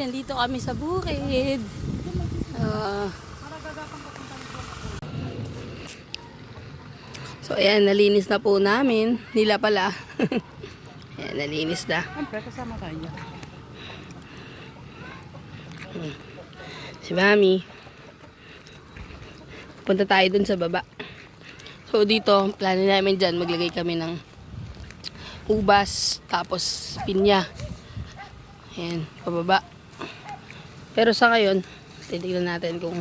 nandito kami sa bukid. So ayan, nalinis na po namin. Nila pala. Ayan, nalinis na. Siyempre, kasama tayo. Si Mami. Punta tayo dun sa baba. So dito, plano namin dyan, maglagay kami ng ubas, tapos pinya. Ayan, pababa. Pero sa ngayon, titignan natin kung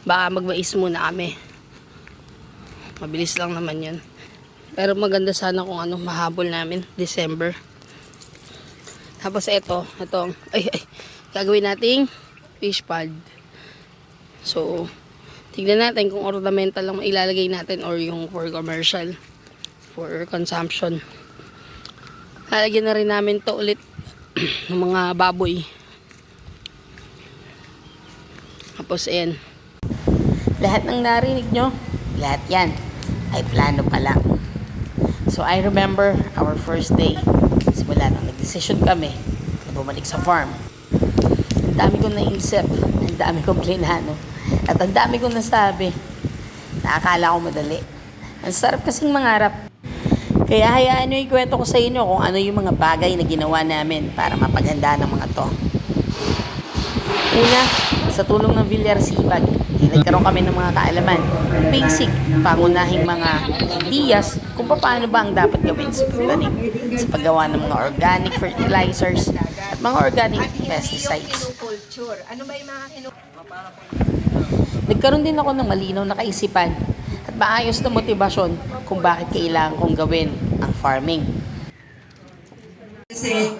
baka magmais muna kami. Mabilis lang naman yun. Pero maganda sana kung ano, mahabol namin, December. Tapos itong, gagawin nating fish pond. So, tignan natin kung ornamental lang ilalagay natin or yung for commercial, for consumption. Lalagyan na rin namin to ulit ng mga baboy. Tapos ayan. Lahat ng narinig nyo, lahat yan ay plano pa lang. So I remember our first day. Simula nang nag-decision kami na bumalik sa farm. Ang dami kong naisip, ang dami kong plinano, at ang dami kong nasabi. Nakakala ko madali. Ang sarap kasing mangarap. Kaya hayaan nyo ikwento ko sa inyo kung ano yung mga bagay na ginawa namin para mapaghandaan ng mga to. Una, sa tulong ng Villarsibag, nagkaroon kami ng mga kaalaman, basic, pangunahing mga ideas kung paano ba ang dapat gawin sa pagtanim, sa paggawa ng mga organic fertilizers at mga organic pesticides. Nagkaroon din ako ng malinaw na kaisipan at maayos na motibasyon kung bakit kailangan kong gawin ang farming. Kasi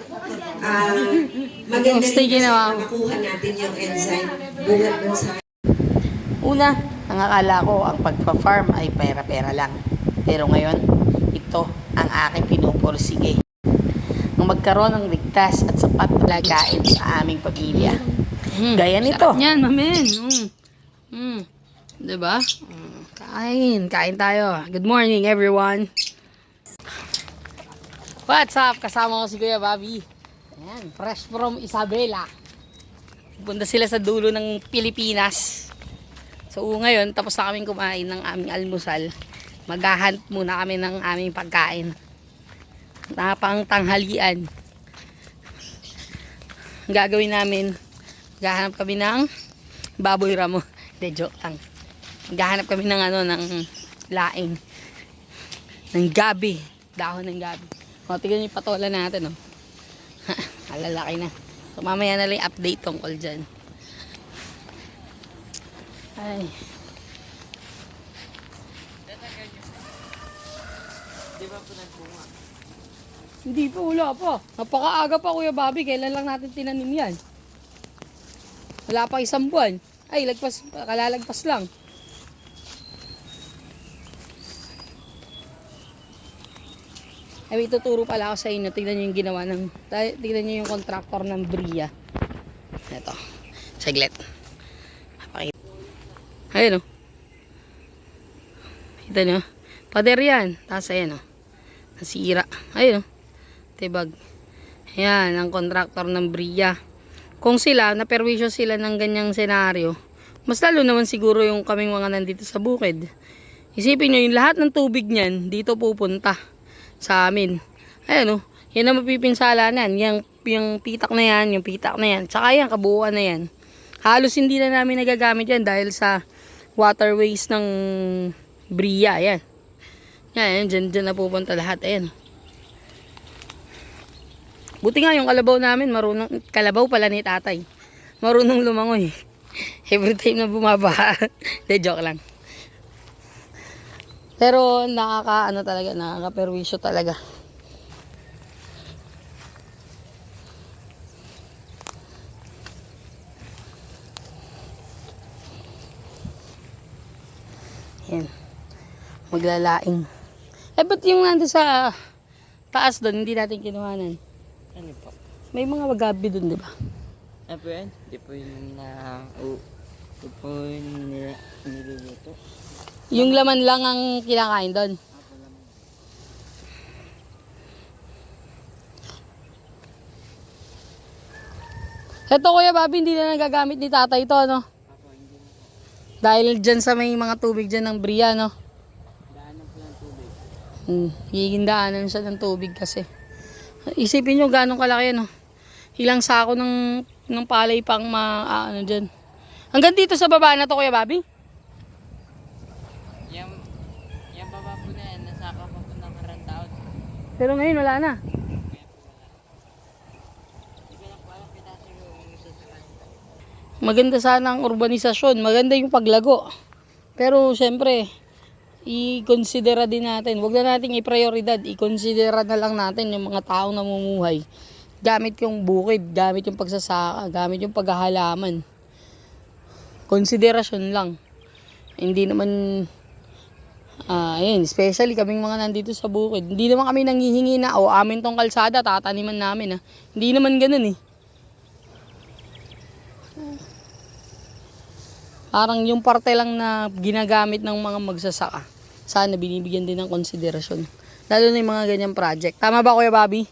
maganda rin kasi makuha natin yung enzyme buhat dun sa... Una, ang akala ko ang pagpa-farm ay pera-pera lang. Pero ngayon, ito ang aking pinupursige. Ang magkaroon ng ligtas at sapat na pagkain sa aming pamilya. Gaya nito. Sarap yan, mamen. Diba? Kain tayo. Good morning, everyone. What's up? Kasama ko si Kuya Bobby. Ayan, fresh from Isabela. Punta sila sa dulo ng Pilipinas. So ngayon, tapos na kaming kumain ng aming almusal. Maghahunt muna kami ng aming pagkain. Napang tanghalian. Gagawin namin, maghahanap kami ng baboy ramo. De, joke lang. Maghahanap kami ng ng laing. Ng gabi. Dahon ng gabi. O, tignan yung patola natin, oh. Alalaki na. So, mamaya na lang update tungkol dyan. Ay. Di ba po nagbunga? Hindi pa, wala pa. Napakaaga pa, Kuya Bobby. Kailan lang natin tinanim yan? Wala pa isang buwan. Ay, kalalagpas lang. Ay, ituturo pala ako sa inyo. Tignan nyo yung ginawa tignan nyo yung contractor ng Bria. Ito. Saglit. Ayun, oh. Kita nyo? Pader yan. Tapos ayan, oh. Nasira. Ayun, oh. Tibag. Ayan, ang contractor ng Bria. Kung sila, naperwisyo sila ng ganyang senaryo, mas lalo naman siguro yung kaming mga nandito sa bukid. Isipin nyo, yung lahat ng tubig niyan, dito pupunta sa amin. Ayan, oh. Yan ang mapipinsalanan. Yung pitak na yan, yung pitak na yan. Tsaka yan, kabuuan na yan. Halos hindi na namin nagagamit yan dahil sa waterways ng Bria. Ayan. Yan, dyan na pupunta lahat. Ayan. Buti nga yung kalabaw namin, kalabaw pala ni tatay. Marunong lumangoy. Every time na bumaba. De, joke lang. Pero nakaka-perwisyo talaga. Yan. Maglalaing. Ba't yung nandun sa taas doon, hindi natin kinuhanan? Ano po? May mga wagabi doon, di ba? Ano po yan? Di po yung niluluto. Yung laman lang ang kinakain doon. Ito Kuya Bobby, hindi na nagagamit ni tatay to, no? Dahil dyan sa may mga tubig dyan ng Bria, no? Daanan po ng tubig. Hihindaanan siya ng tubig kasi. Isipin nyo gano'ng kalaki, no? Ilang sako ng palay pang ano dyan. Hanggang dito sa baba na to, Kuya Bobby? Yung baba po na yan, nasaka pa po ng karang taon. Pero ngayon wala na. Hindi ko lang po alam pitasin yung sasakan. Maganda sana ang urbanisasyon, maganda yung paglago. Pero syempre, i-considera din natin. Huwag na nating i-prioridad, i-considera na lang natin yung mga taong namumuhay. Gamit yung bukid, gamit yung pagsasaka, gamit yung paghahalaman. Konsiderasyon lang. Hindi naman, ayun, especially kaming mga nandito sa bukid. Hindi naman kami nanghihingi na, amin tong kalsada, tataniman namin. Hindi naman ganun eh. Parang yung parte lang na ginagamit ng mga magsasaka. Sana binibigyan din ng konsiderasyon. Lalo na yung mga ganyang project. Tama ba Kuya Bobby?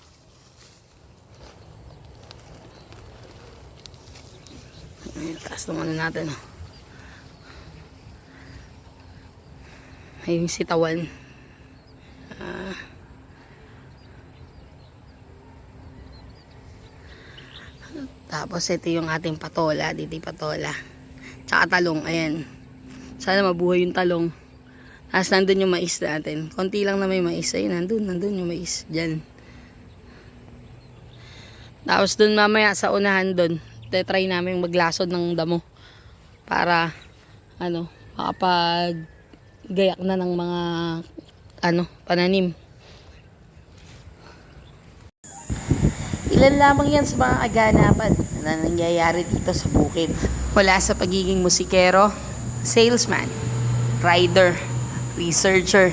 Taas naman natin. Ay yung sitawan. Tapos ito yung ating patola. Dito yung patola. Tsaka talong. Ayan. Sana mabuhay yung talong. Tapos nandun yung mais natin. Konti lang na may mais. Ayun, nandun yung mais. Diyan. Tapos dun mamaya sa unahan dun. Try namin maglasod ng damo para makapag gayak na ng mga pananim. Ilan lamang yan sa mga kaganapan na nangyayari dito sa bukid. Wala sa pagiging musikero, salesman, rider, researcher,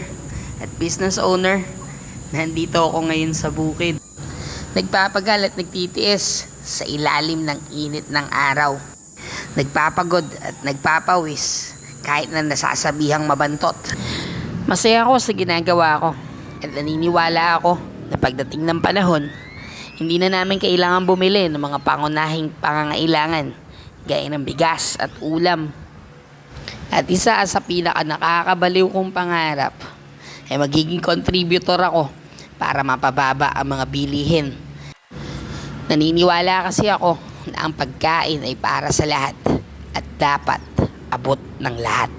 at business owner, nandito ako ngayon sa bukid. Nagpapagal at nagtitiis sa ilalim ng init ng araw. Nagpapagod at nagpapawis kahit na nasasabihang mabantot. Masaya ako sa ginagawa ko at naniniwala ako na pagdating ng panahon, hindi na namin kailangan bumili ng mga pangunahing pangangailangan gaya ng bigas at ulam. At isa sa pinaka nakakabaliw kong pangarap ay magiging contributor ako para mapababa ang mga bilihin. Naniniwala kasi ako na ang pagkain ay para sa lahat at dapat abot ng lahat.